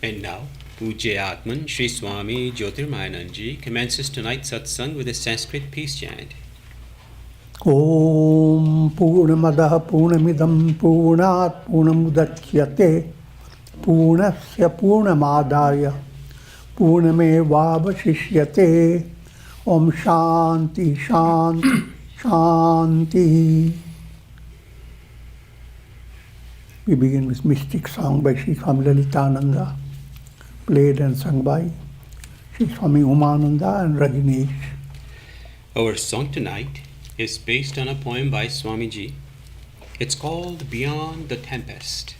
And now, Pujya Atman Sri Swami Jyotirmayananda commences tonight's satsang with a Sanskrit peace chant. Om Purnamadaha Purnamidam Purnat Purnamudachyate Purnasya Purnamadaya Purnamevavashishyate. Om Shanti Shanti Shanti. We begin with mystic song by Sri Swami Lalitananda, played and sung by Sri Swami Umananda and Rajneesh. Our song tonight is based on a poem by Swamiji. It's called Beyond the Tempest.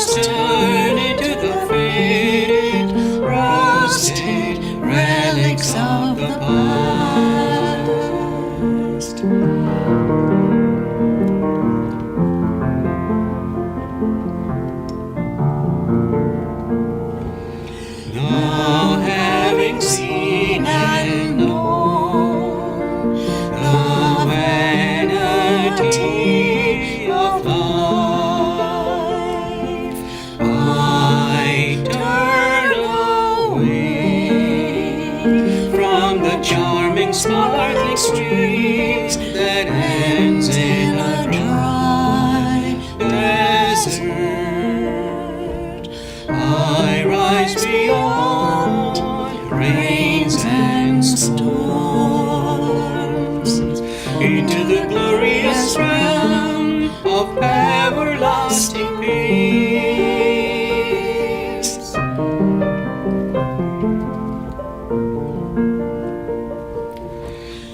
Turn into the beauty of life. I turn away from the charming, sparkling streams that ends in a dry desert. I rise beyond rains and storms into the glorious realm of everlasting peace.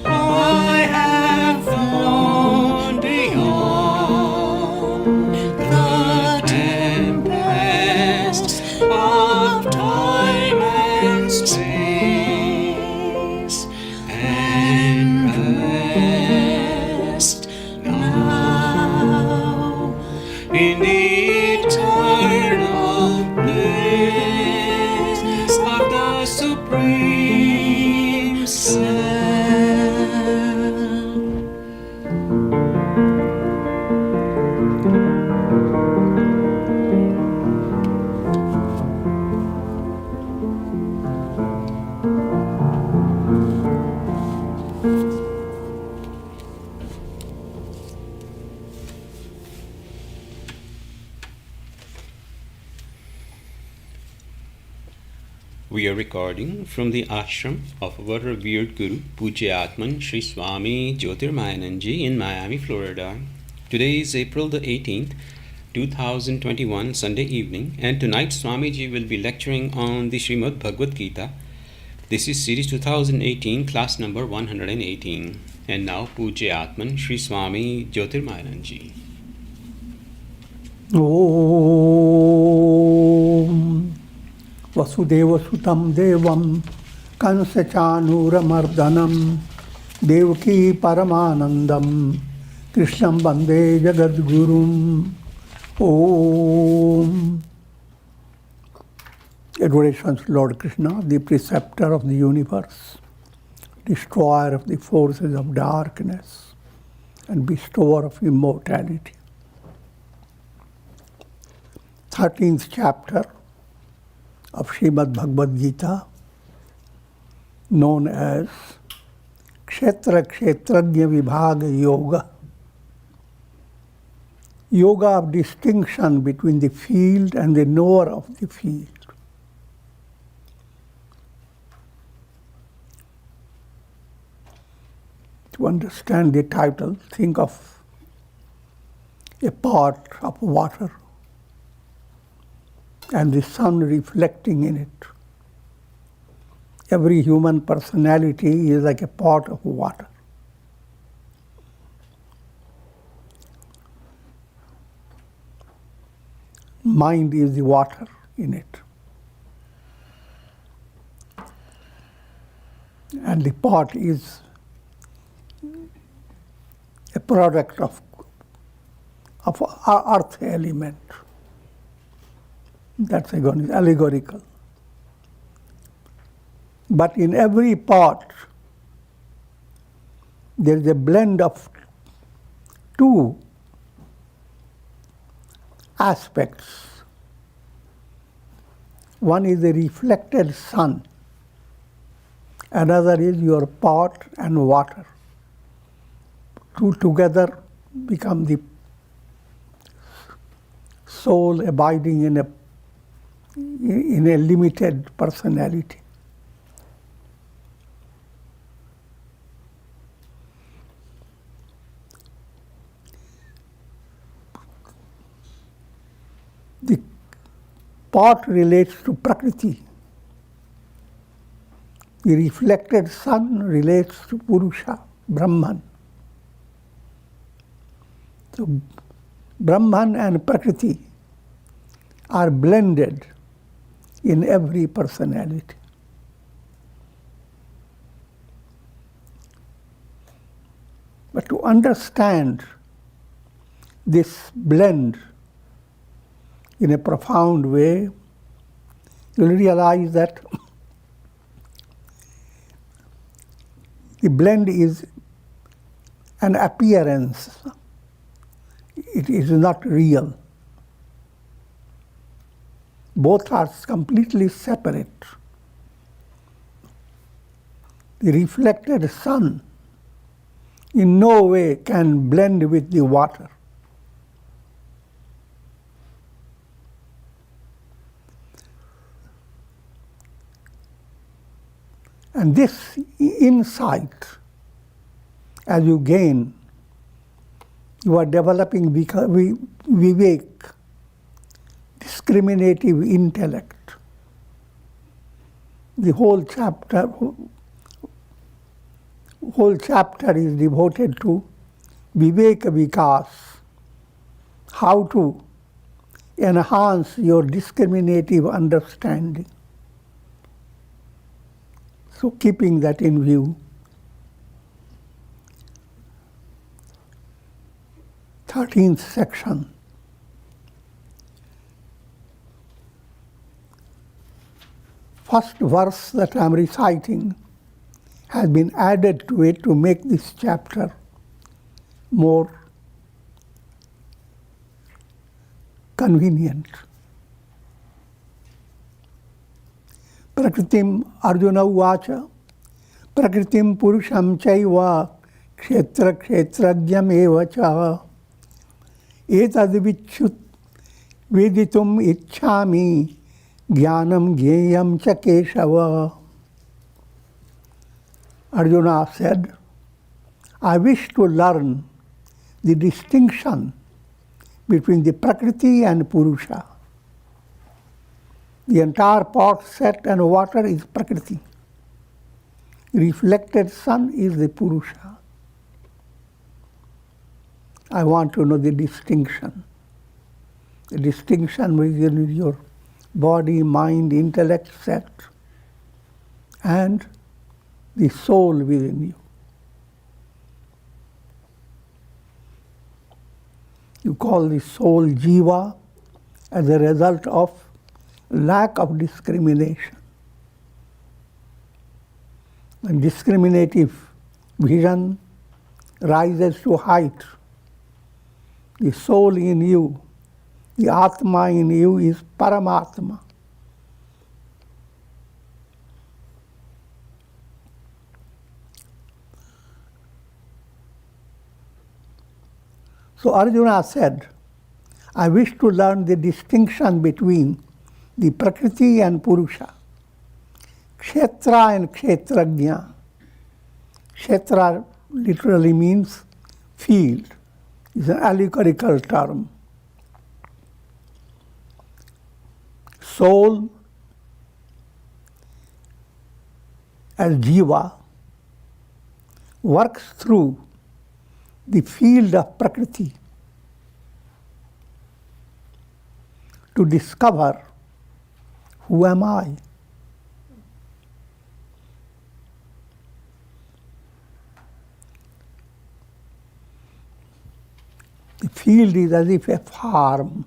I have flown beyond the tempest of time and space, and rest now in the eternal bliss of the Supreme Self. We are recording from the ashram of our revered Guru, Pujya Atman Sri Swami Jyotirmayananda in Miami, Florida. Today is April the 18th, 2021, Sunday evening, and tonight Swamiji will be lecturing on the Srimad Bhagavad Gita. This is series 2018, class number 118. And now Pujya Atman Sri Swami Jyotirmayananda. Om Vasudeva Sutam Devam Kansachanuramardanam Devaki Paramanandam Krishnam Bande Jagadgurum. Om. Adorations to Lord Krishna, the preceptor of the universe, destroyer of the forces of darkness, and bestower of immortality. 13th chapter of Srimad Bhagavad Gita, known as Kshetra Kshetrajna Vibhaga Yoga. Yoga of distinction between the field and the knower of the field. To understand the title, think of a pot of water and the sun reflecting in it. Every human personality is like a pot of water. Mind is the water in it. And the pot is a product of earth element. That's again allegorical. But in every pot, there is a blend of two aspects. One is the reflected sun. Another is your pot and water. Two together become the soul abiding in a limited personality. The pot relates to Prakriti. The reflected sun relates to Purusha, Brahman. So Brahman and Prakriti are blended in every personality. But to understand this blend in a profound way, you'll realize that the blend is an appearance. it is not real. Both are completely separate. The reflected sun in no way can blend with the water. And this insight, as you gain, you are developing vivek, discriminative intellect. The whole chapter is devoted to viveka vikas, how to enhance your discriminative understanding. So keeping that in view, 13th section. First verse that I am reciting has been added to it to make this chapter more convenient. Prakritim Arjuna uvacha, Prakritim Purusham chaiva, Kshetra Kshetrajyam evacha, Etad vichut Veditum ichchami, Jnanam Jneyam cha Keshava. Arjuna said, I wish to learn the distinction between the Prakriti and Purusha. The entire pot, set, and water is Prakriti. Reflected sun is the Purusha. I want to know the distinction. The distinction within your body, mind, intellect, set, and the soul within you. You call the soul jiva as a result of lack of discrimination. When discriminative vision rises to height, the soul in you, the Atma in you is Paramatma. So Arjuna said, I wish to learn the distinction between the Prakriti and Purusha, Kshetra and Kshetrajna. Kshetra literally means field. It's an allegorical term. Soul as jiva works through the field of Prakriti to discover who am I. The field is as if a farm,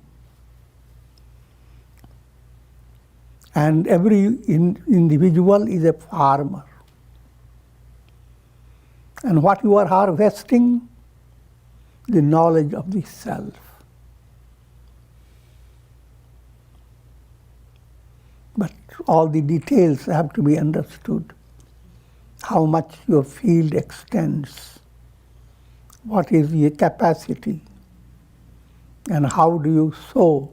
and every individual is a farmer. And what you are harvesting? The knowledge of the self. But all the details have to be understood. How much your field extends, what is your capacity, and how do you sow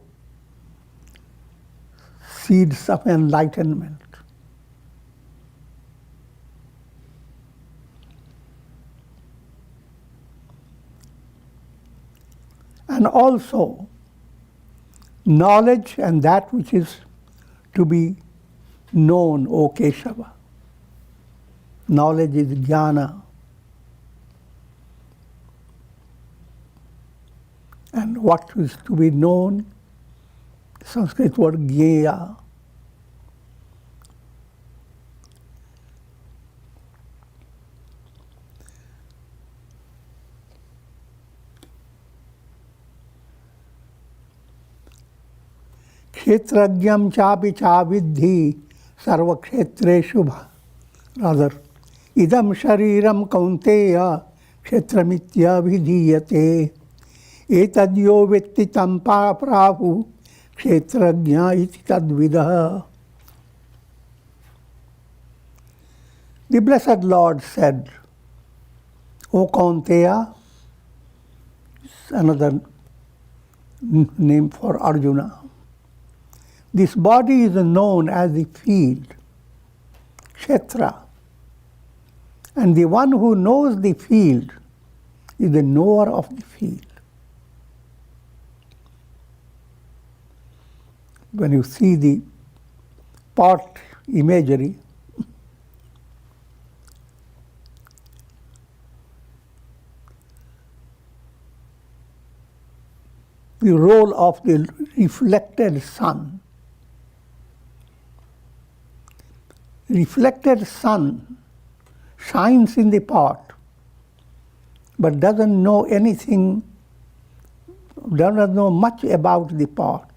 seeds of enlightenment. And also, knowledge and that which is to be known, O Keshava. Knowledge is jnana. And what is to be known, Sanskrit word jnaya. Kshetrajyam chapi chavidhi sarva kshetreshu bha. Rather, idam shariram kaunteya kshetramitya vidhiyate etadyo vetti tampa prahu kshetrajna iti tadvidah. The Blessed Lord said, O Kaunteya, another name for Arjuna, this body is known as the field, kshetra, and the one who knows the field is the knower of the field. When you see the pot imagery, the role of the reflected sun. Reflected sun shines in the pot, but doesn't know anything, doesn't know much about the pot.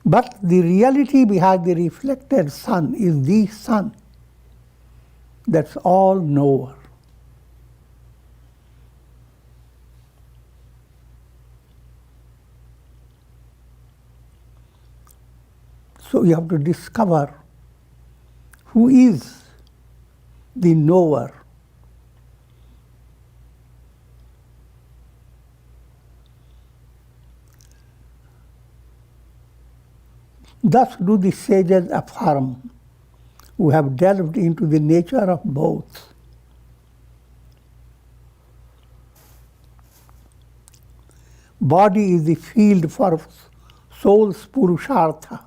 But the reality behind the reflected sun is the sun. That's all knower. So you have to discover who is the knower. Thus do the sages affirm, who have delved into the nature of both. Body is the field for soul's purushartha.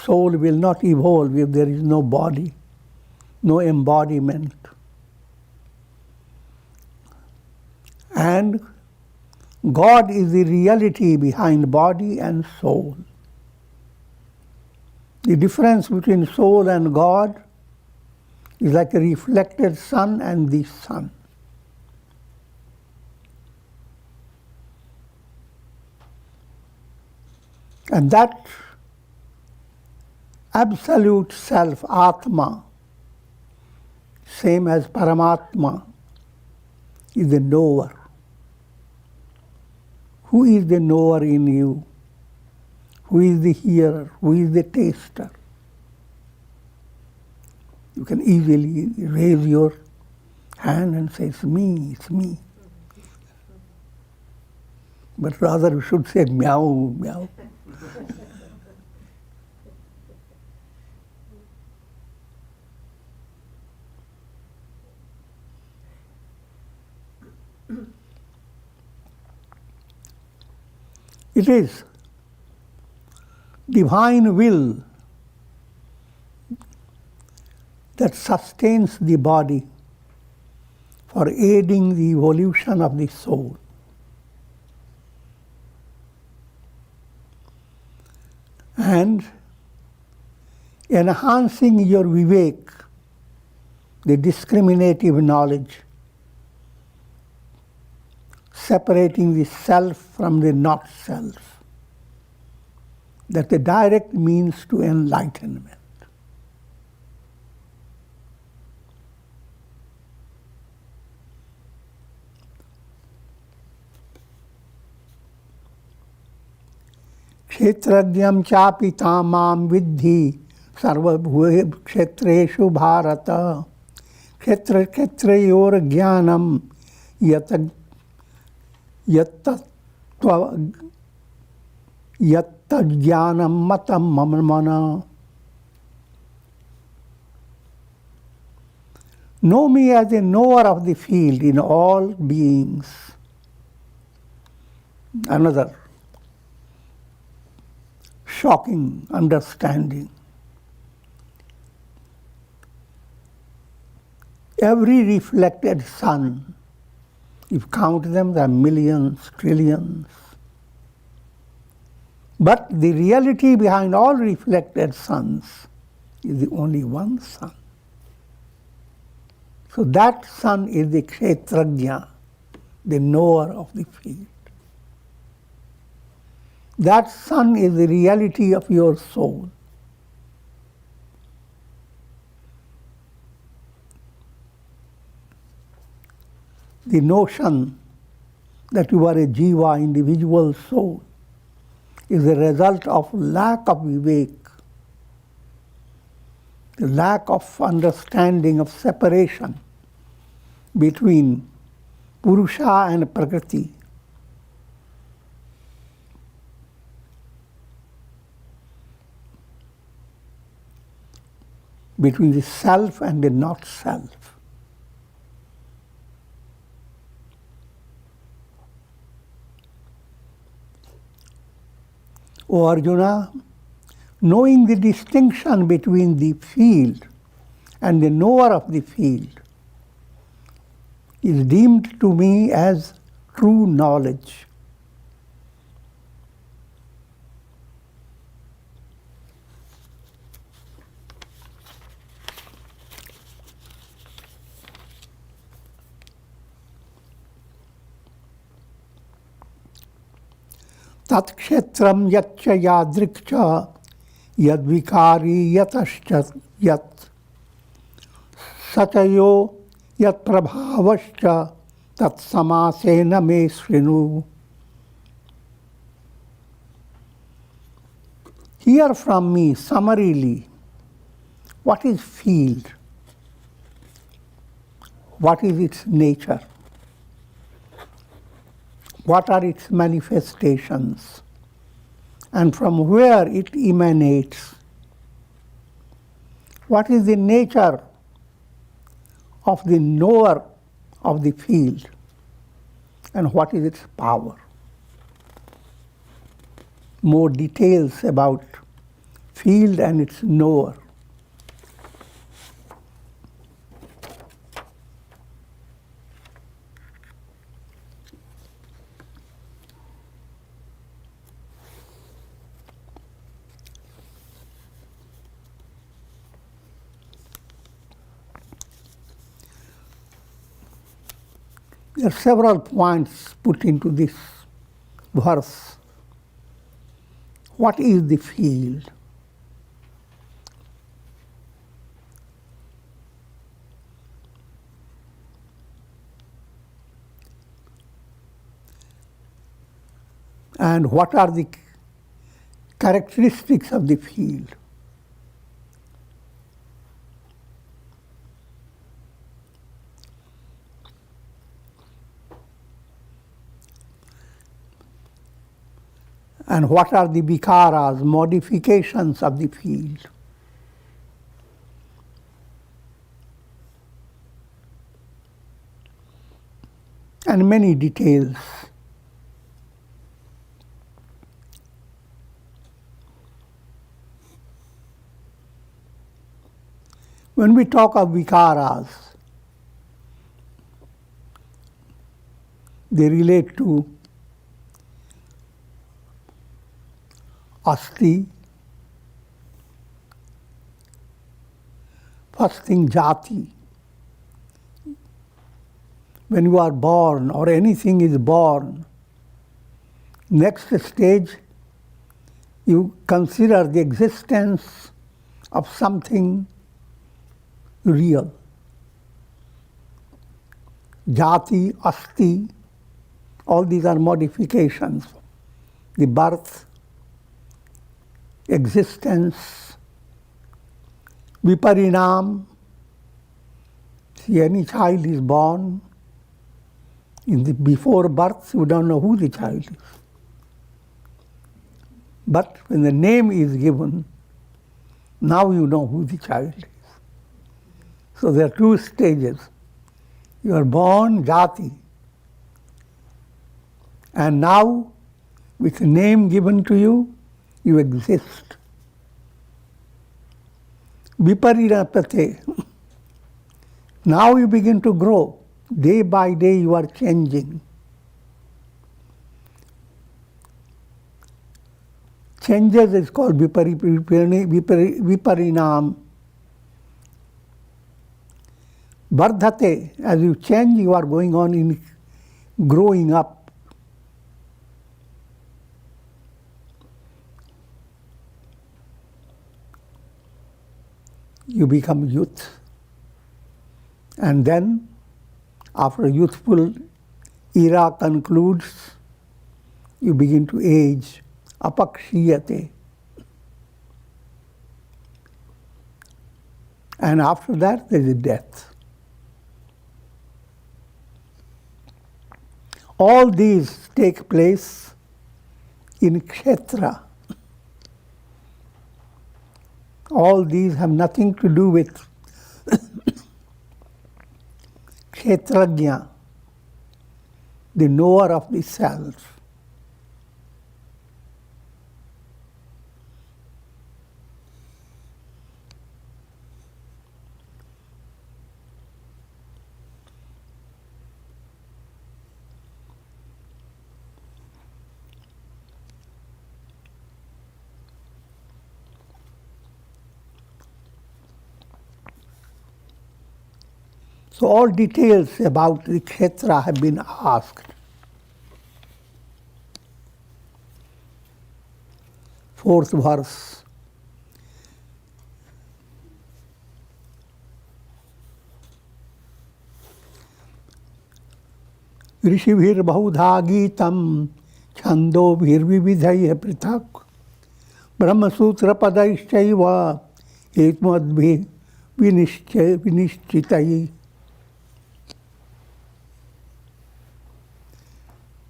Soul will not evolve if there is no body, no embodiment. And God is the reality behind body and soul. The difference between soul and God is like a reflected sun and the sun. And that absolute self, Atma, same as Paramatma, is the knower. Who is the knower in you? Who is the hearer? Who is the taster? You can easily raise your hand and say, it's me, it's me. But rather you should say, meow, meow. It is divine will that sustains the body for aiding the evolution of the soul. And enhancing your vivek, the discriminative knowledge, separating the self from the not self. That's the direct means to enlightenment. Kshetrajnam chapi tamam vidhi sarvabhuve kshetreshu bharata kshetra kshetrayor jnanam yata yatta jnanam matam mamana. Know me as a knower of the field in all beings. Another shocking understanding. Every reflected sun, if you count them, there are millions, trillions. But the reality behind all reflected suns is the only one sun. So that sun is the kshetrajna, the knower of the field. That sun is the reality of your soul. the notion that you are a jiva, individual soul, is a result of lack of vivek, the lack of understanding of separation between Purusha and Prakriti. Between the self and the not self. O Arjuna, knowing the distinction between the field and the knower of the field is deemed to me as true knowledge. Tat kshetram yatcha yadrikcha yadvikari yatascha yat sachayo yat prabhavascha tat samasena me srinu. Hear from me summarily what is field, what is its nature, what are its manifestations, and from where it emanates. What is the nature of the knower of the field, and what is its power? More details about field and its knower. There are several points put into this verse. What is the field? And what are the characteristics of the field? And what are the vikaras, modifications of the field? And many details. When we talk of vikaras, they relate to asti, first thing jati. When you are born or anything is born, next stage you consider the existence of something real. Jati, asti, all these are modifications. The birth, existence, viparinam. See, any child is born. Before birth, you don't know who the child is. But when the name is given, now you know who the child is. So there are two stages. You are born, jati. And now, with a name given to you, you exist. Viparinapate. Now you begin to grow. Day by day you are changing. Changes is called viparinam. Vardhate, as you change, you are going on in growing up. You become youth. And then After a youthful era concludes, you begin to age, apakshiyate. And after that, there is death. All these take place in kshetra. All these have nothing to do with kshetrajna, the knower of the self. So all details about the kshetra have been asked. Fourth verse. ऋषिभिर् बहुधा गीतं छन्दोभिर्विविधैः पृथक् ब्रह्मसूत्रपदैश्चैव हेतुमद्भिः विनिश्चितैः.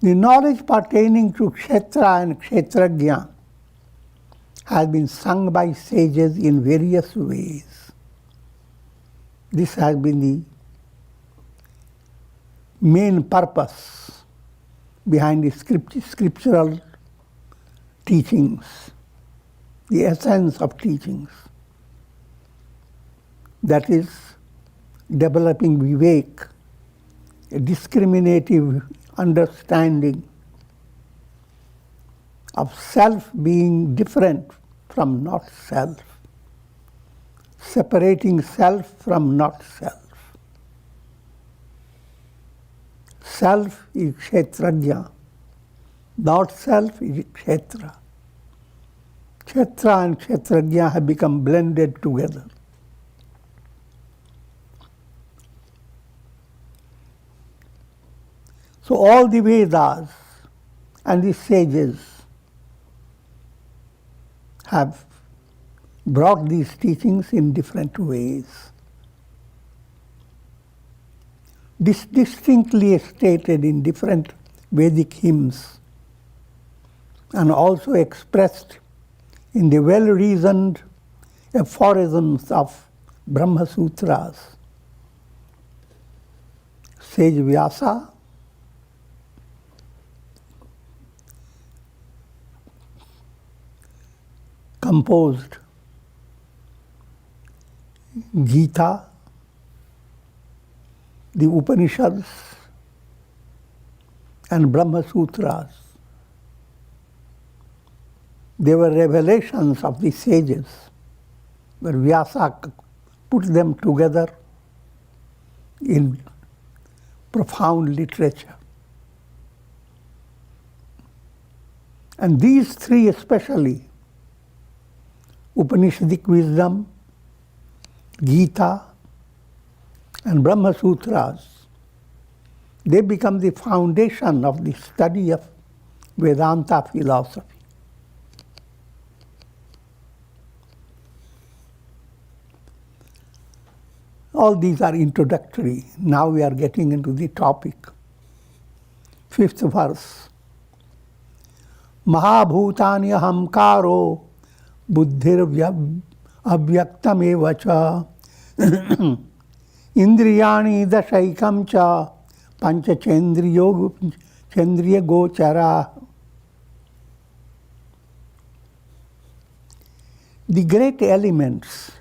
The knowledge pertaining to kshetra and kshetrajna has been sung by sages in various ways. This has been the main purpose behind the scriptural teachings, the essence of teachings. That is, developing vivek, a discriminative understanding of self being different from not self, separating self from not self. Self is kshetrajna, not self is kshetra. Kshetra and kshetrajna have become blended together. So all the Vedas and the sages have brought these teachings in different ways. Distinctly stated in different Vedic hymns and also expressed in the well-reasoned aphorisms of Brahma Sutras. Sage Vyasa composed Gita, the Upanishads, and Brahma Sutras. They were revelations of the sages, where Vyasa put them together in profound literature. And these three especially, Upanishadic wisdom, Gita, and Brahma Sutras, they become the foundation of the study of Vedanta philosophy. All these are introductory. Now we are getting into the topic. Fifth verse. Mahabhutani ahamkaro buddhir avyaktam cha indriyani dashaikam cha pancha chendriya gochara. The great elements,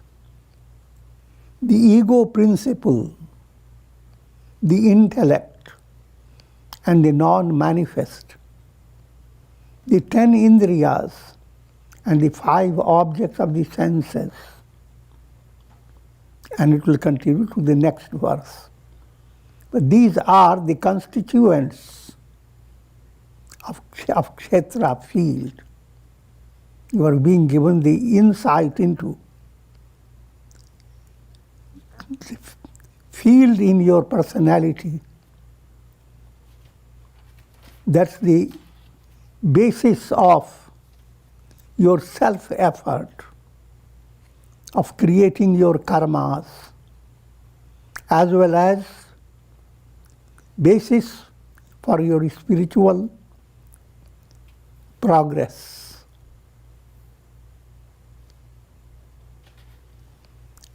the ego principle, the intellect, and the non-manifest, the 10 indriyas, and the 5 objects of the senses. And it will continue to the next verse. But these are the constituents of kshetra field. You are being given the insight into the field in your personality That's the basis of your self-effort, of creating your karmas, as well as basis for your spiritual progress.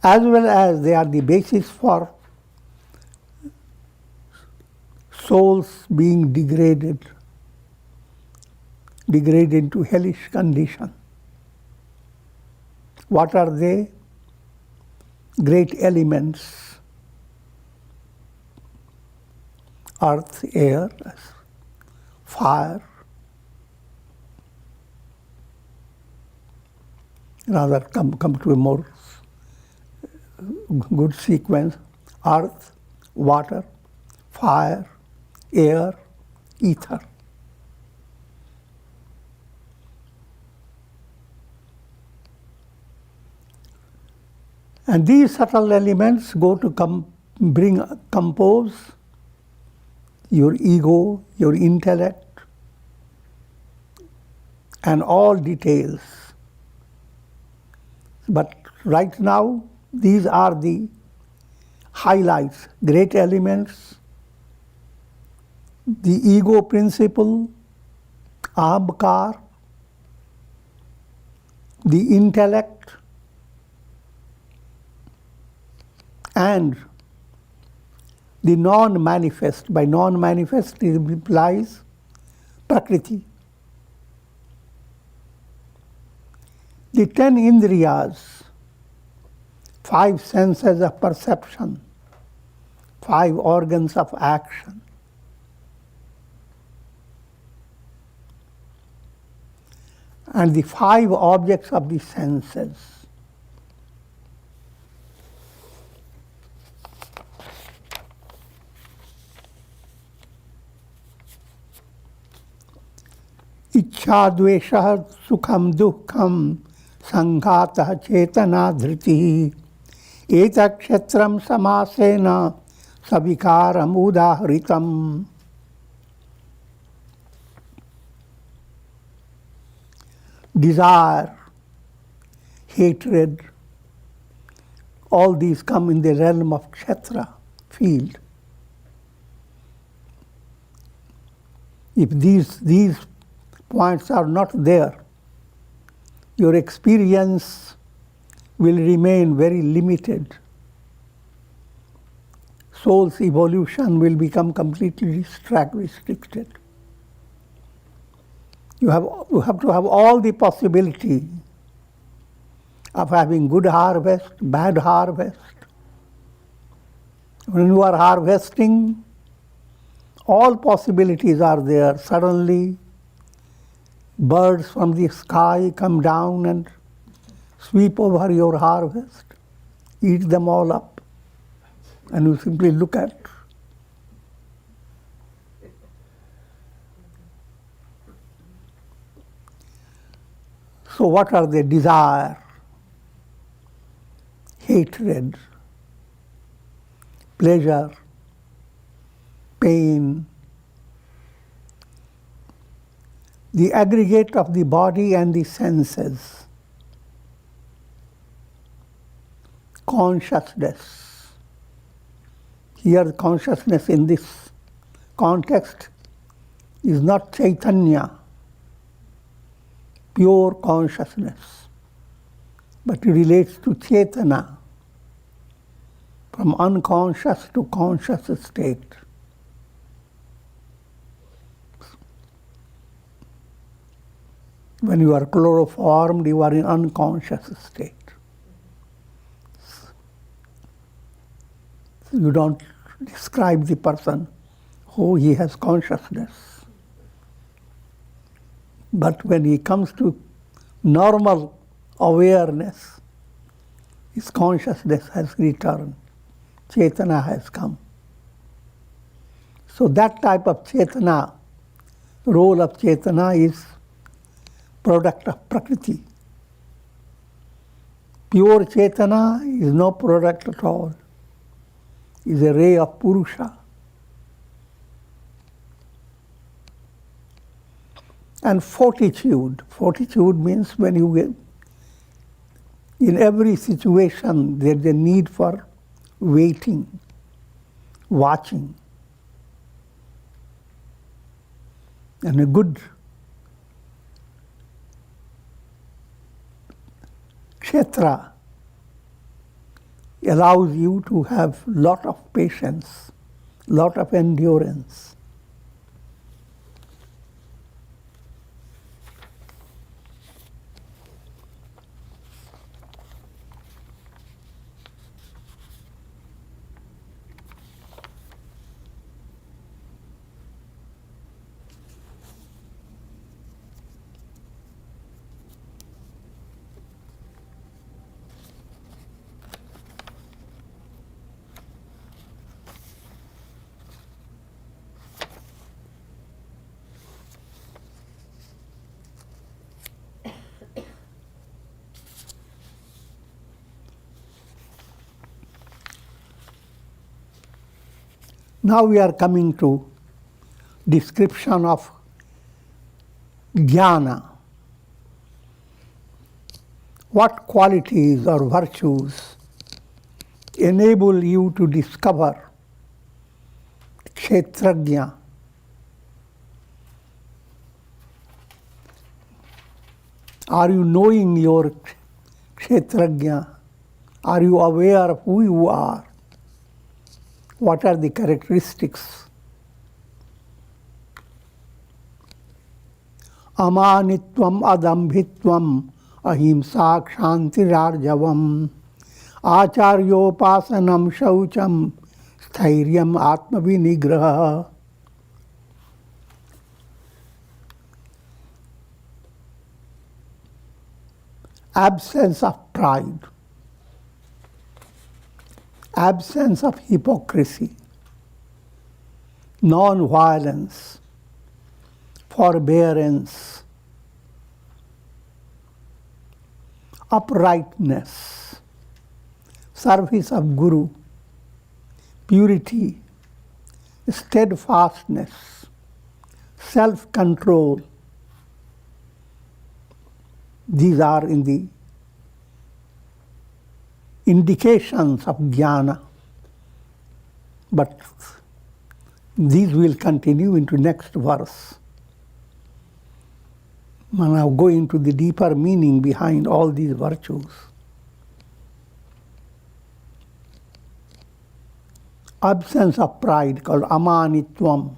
As well as they are the basis for souls being degraded into hellish condition. What are they? Great elements: earth, air, fire. Rather, come to a more good sequence: earth, water, fire, air, ether. And these subtle elements go to compose your ego, your intellect, and all details. But right now, these are the highlights: great elements, the ego principle, aham, the intellect, and the non-manifest. By non-manifest, it implies prakriti. The 10 indriyas, 5 senses of perception, 5 organs of action. And the 5 objects of the senses. Ichha dvesha sukham dukkham sanghata chetana dhriti eta kshetram samasena savikaram udahritam. Desire, hatred, all these come in the realm of kshetra, field. If these points are not there, your experience will remain very limited. Soul's evolution will become completely restricted. You have to have all the possibility of having good harvest, bad harvest. When you are harvesting, all possibilities are there. Suddenly, birds from the sky come down and sweep over your harvest, eat them all up, and you simply look at. So what are they? Desire, hatred, pleasure, pain, the aggregate of the body and the senses, consciousness. Here consciousness in this context is not Chaitanya, pure consciousness, but it relates to Chetana, from unconscious to conscious state. When you are chloroformed, you are in unconscious state. You don't describe the person, oh, he has consciousness. But when he comes to normal awareness, his consciousness has returned. Chetana has come. So that type of Chetana, role of Chetana is product of Prakriti. Pure Chetana is no product at all. Is a ray of Purusha. And fortitude. Fortitude means when you get, in every situation, there's a need for waiting, watching. And a good kshetra allows you to have lot of patience, lot of endurance. Now we are coming to description of jnana. What qualities or virtues enable you to discover kshetrajna? Are you knowing your kshetrajna? Are you aware of who you are? What are the characteristics? Amanitvam adambhitvam ahimsa kshantirarjavam acharyopasanam shaucham stairyam atmavinigraha. Absence of pride, absence of hypocrisy, non-violence, forbearance, uprightness, service of Guru, purity, steadfastness, self-control. These are in the indications of jnana, but these will continue into next verse. And now go into the deeper meaning behind all these virtues. Absence of pride, called amanitvam.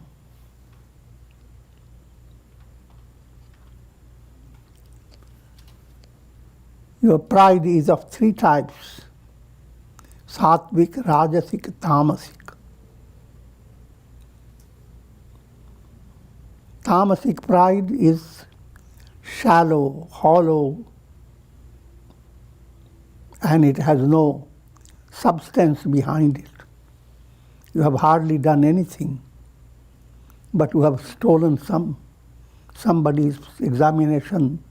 Your pride is of three types: sattvic, rajasic, tamasic. Tamasic pride is shallow, hollow, and it has no substance behind it. You have hardly done anything, but you have stolen somebody's examination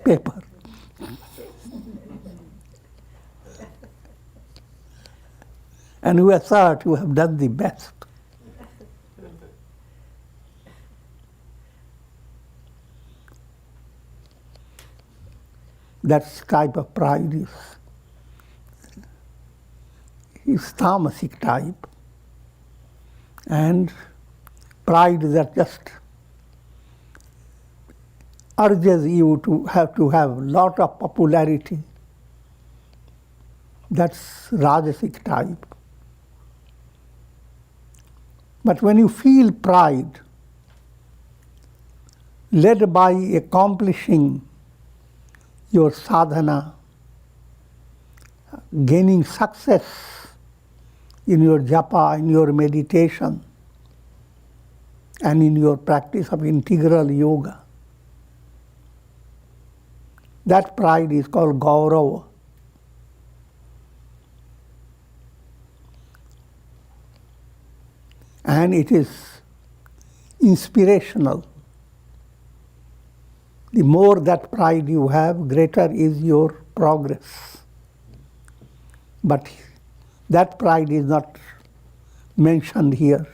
paper. And you assert you have done the best. That type of pride is tamasic type. And pride that just urges you to have lot of popularity. That's rajasic type. But when you feel pride, led by accomplishing your sadhana, gaining success in your japa, in your meditation, and in your practice of integral yoga, that pride is called gaurava. And it is inspirational. The more that pride you have, greater is your progress. But that pride is not mentioned here.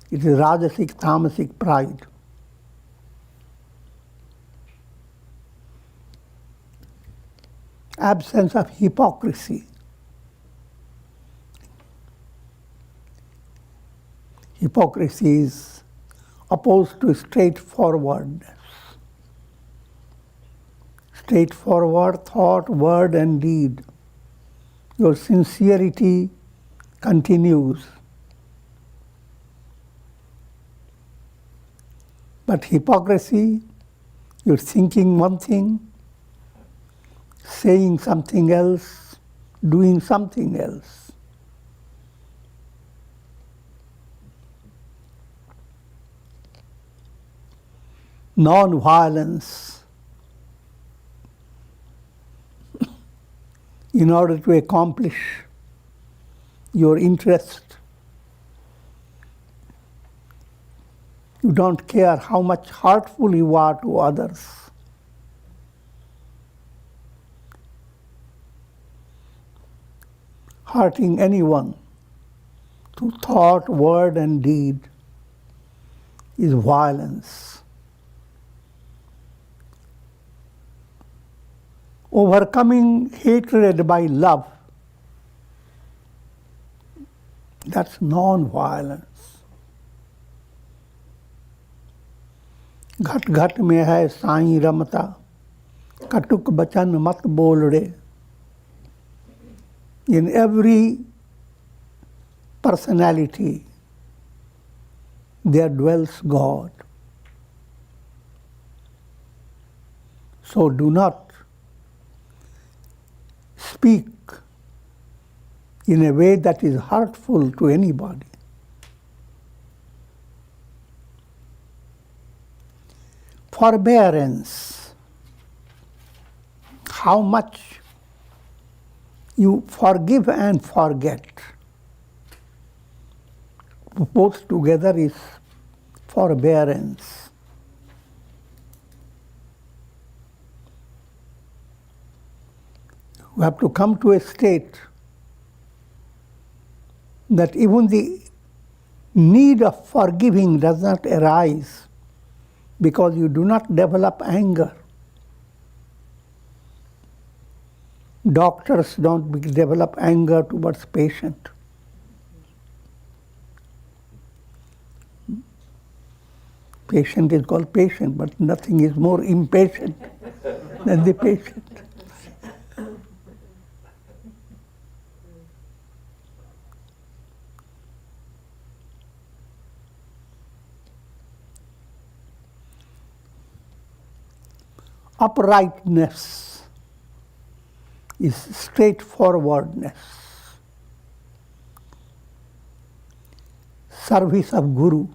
It is rajasic, tamasic pride. absence of hypocrisy. Hypocrisy is opposed to straightforwardness. Straightforward thought, word, and deed. Your sincerity continues. But hypocrisy, you're thinking one thing, saying something else, doing something else. Non-violence, in order to accomplish your interest. You don't care how much hurtful you are to others. Hurting anyone through thought, word, and deed is violence. Overcoming hatred by love, that's non-violence. घट घट में है साईं रमता, कटुक बचन मत बोल रे. In every personality, there dwells God. So do not speak in a way that is hurtful to anybody. Forbearance, how much you forgive and forget. Both together is forbearance. You have to come to a state that even the need of forgiving does not arise because you do not develop anger. Doctors don't develop anger towards patient. Patient is called patient, but nothing is more impatient than the patient. Uprightness is straightforwardness. Service of Guru.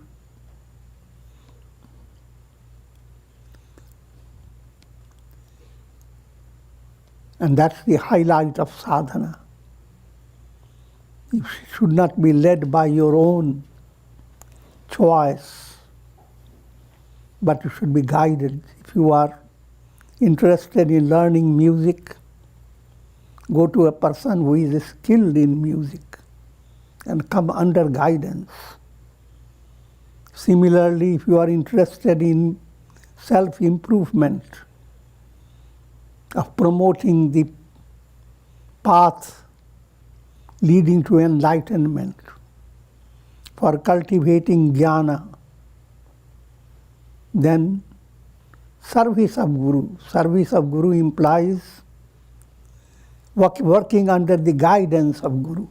And that's the highlight of sadhana. You should not be led by your own choice, but you should be guided. If you are interested in learning music, go to a person who is skilled in music and come under guidance. Similarly, if you are interested in self-improvement, of promoting the path leading to enlightenment, for cultivating jnana, then service of Guru. Service of Guru implies working under the guidance of Guru.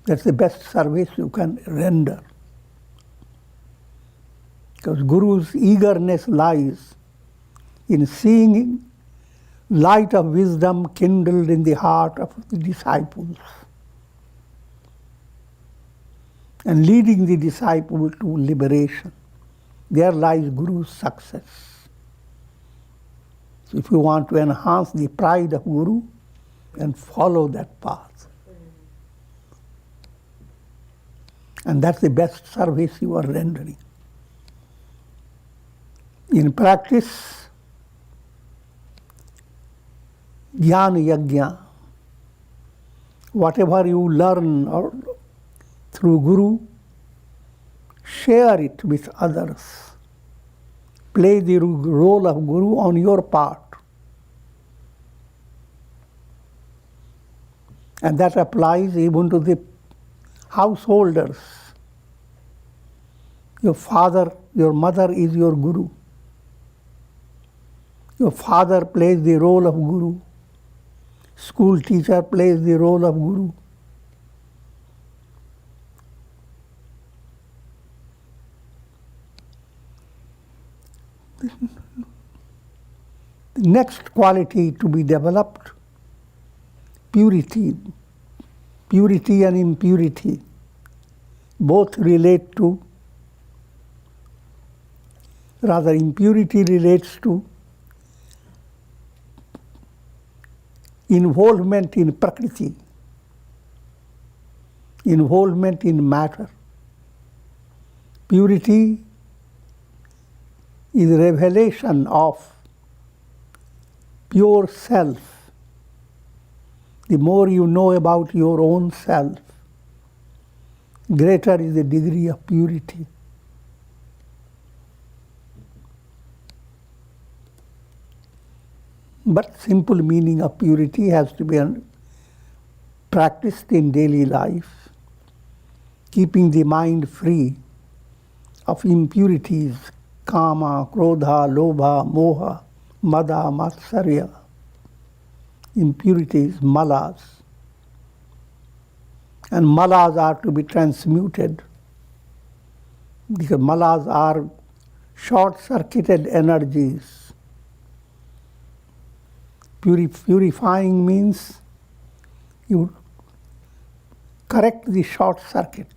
That's the best service you can render. Because Guru's eagerness lies in seeing light of wisdom kindled in the heart of the disciples and leading the disciple to liberation. There lies Guru's success. So if you want to enhance the pride of Guru, then follow that path. And that's the best service you are rendering. In practice, jnana yajna, whatever you learn or through Guru, share it with others. play the role of guru on your part. And that applies even to the householders. Your father, your mother is your guru. Your father plays the role of guru. School teacher plays the role of guru. The next quality to be developed, purity. Purity and impurity both relate to, rather impurity relates to involvement in Prakriti, involvement in matter. Purity is a revelation of pure self. The more you know about your own self, greater is the degree of purity. But simple meaning of purity has to be practiced in daily life, keeping the mind free of impurities, kama, krodha, lobha, moha, mada, matsarya. Impurities, malas. And malas are to be transmuted, because malas are short-circuited energies. Purifying means you correct the short circuit.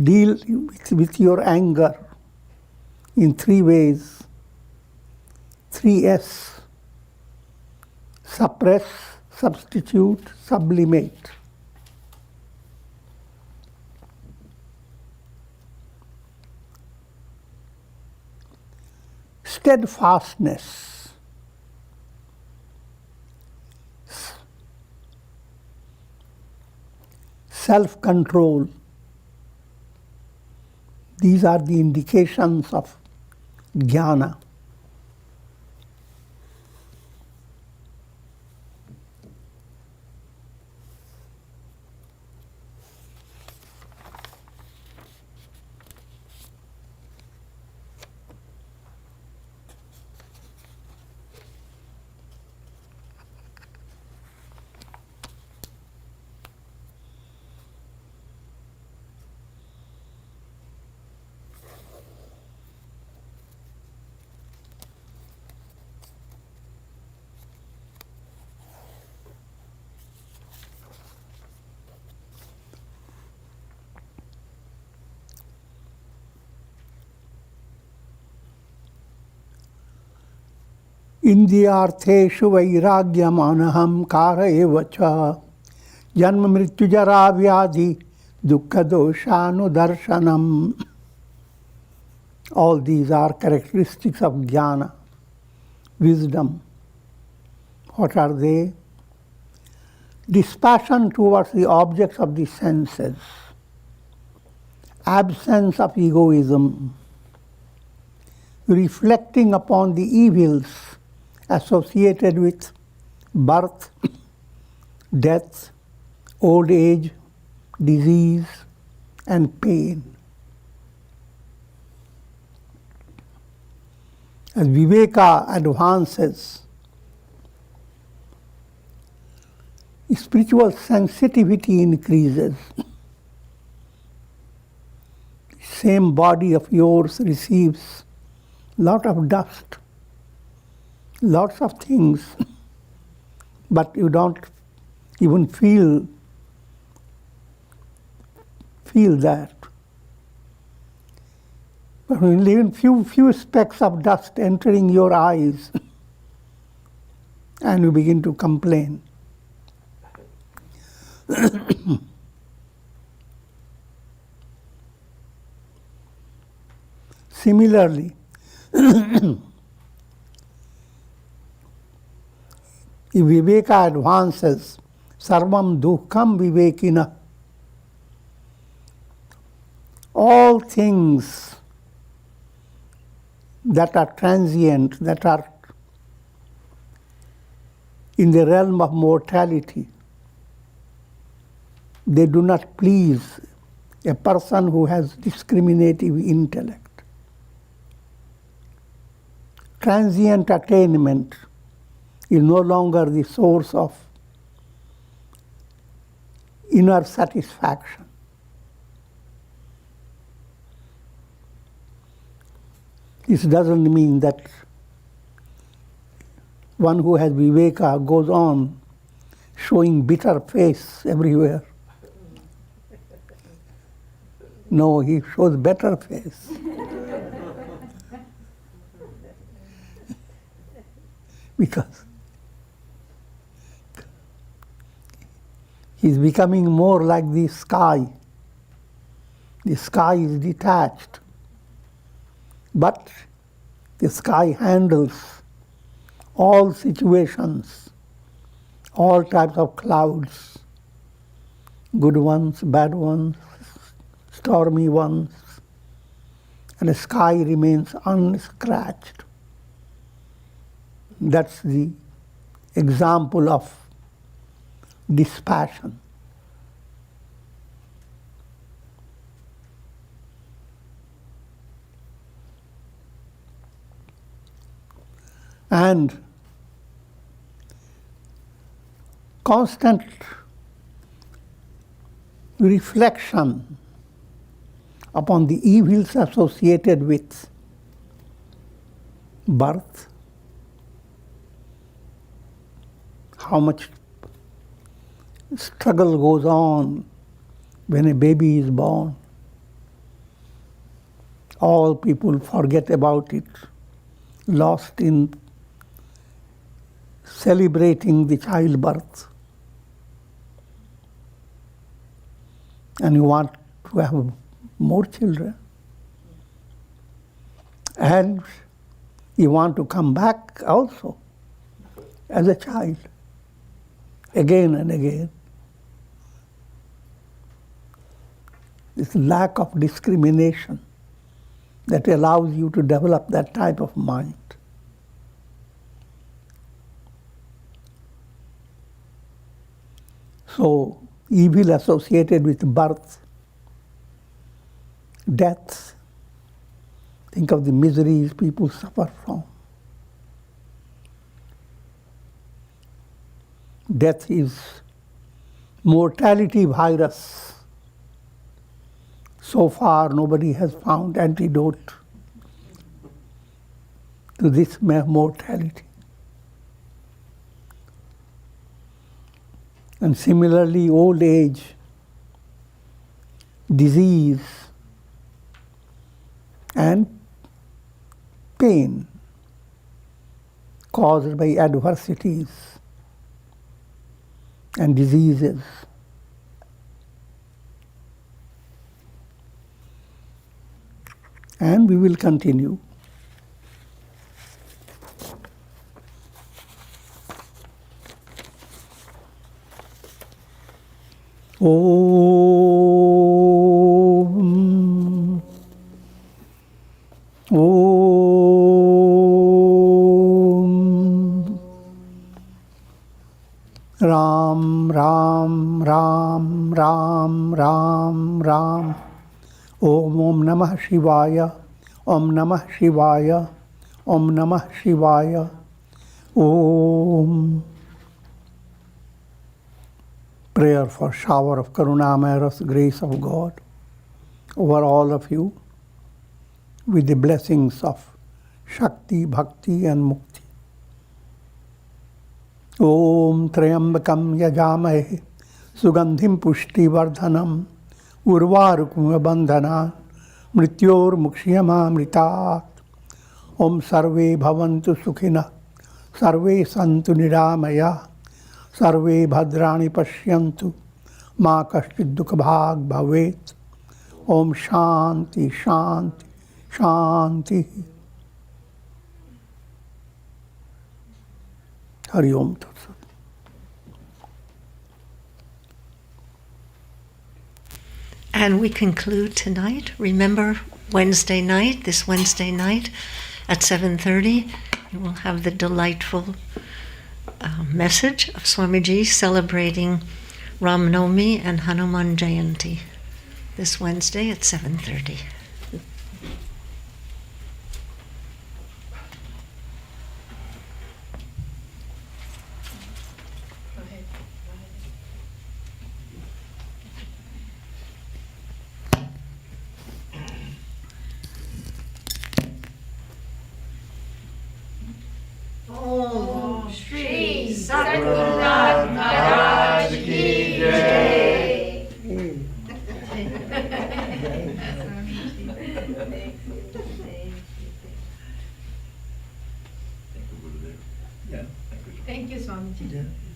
Deal with your anger in 3 ways. 3S: suppress, substitute, sublimate. Steadfastness, self-control. These are the indications of jnana. Indriyartheshu vairagyam anaham kara eva cha janma mrityu jara vyadhi dukkha doshanu darshanam. All these are characteristics of jnana, wisdom. What are they? Dispassion towards the objects of the senses, absence of egoism, reflecting upon the evils associated with birth, death, old age, disease, and pain. As viveka advances, spiritual sensitivity increases. Same body of yours receives lot of dust, lots of things, but you don't even feel that. But when even few specks of dust entering your eyes, and you begin to complain. Similarly, if viveka advances, sarvam dukkham vivekina, all things that are transient, that are in the realm of mortality, they do not please a person who has discriminative intellect. Transient attainment is no longer the source of inner satisfaction. This doesn't mean that one who has viveka goes on showing bitter face everywhere. No, he shows better face. Because he's becoming more like the sky. The sky is detached, but the sky handles all situations, all types of clouds, good ones, bad ones, stormy ones, and the sky remains unscratched. That's the example of dispassion. And constant reflection upon the evils associated with birth, how much struggle goes on when a baby is born. All people forget about it, lost in celebrating the childbirth. And you want to have more children. And you want to come back also as a child, again and again. This lack of discrimination that allows you to develop that type of mind. So, evil associated with birth, death, think of the miseries people suffer from. Death is mortality virus. So far, nobody has found antidote to this mortality. And similarly, old age, disease, and pain caused by adversities and diseases. And we will continue. Om. Om. Ram, Ram, Ram, Ram, Ram, Ram. Om Om Namah Shivaya, Om Namah Shivaya, Om Namah Shivaya, Om. Prayer for shower of Karunamaya grace of God over all of you with the blessings of Shakti, Bhakti and Mukti. Om Trayambakam Yajamahe Sugandhim Pushti Vardhanam Urvarukum Bandhana Mrityor Mukshiyama Mritat. Om Sarve Bhavantu Sukhina Sarve Santu Niramaya Sarve Bhadrani Pashyantu Ma Kashchid Dukha Bhag Bhavet. Om Shanti Shanti Shanti. Hari Om Tat Sat. And we conclude tonight. Remember, this Wednesday night, At 7:30, you will have the delightful message of Swamiji celebrating Ram Navami and Hanuman Jayanti this Wednesday at 7:30. Om Shri Satguru Maharaj Ki Jai. Thank you, Swamiji.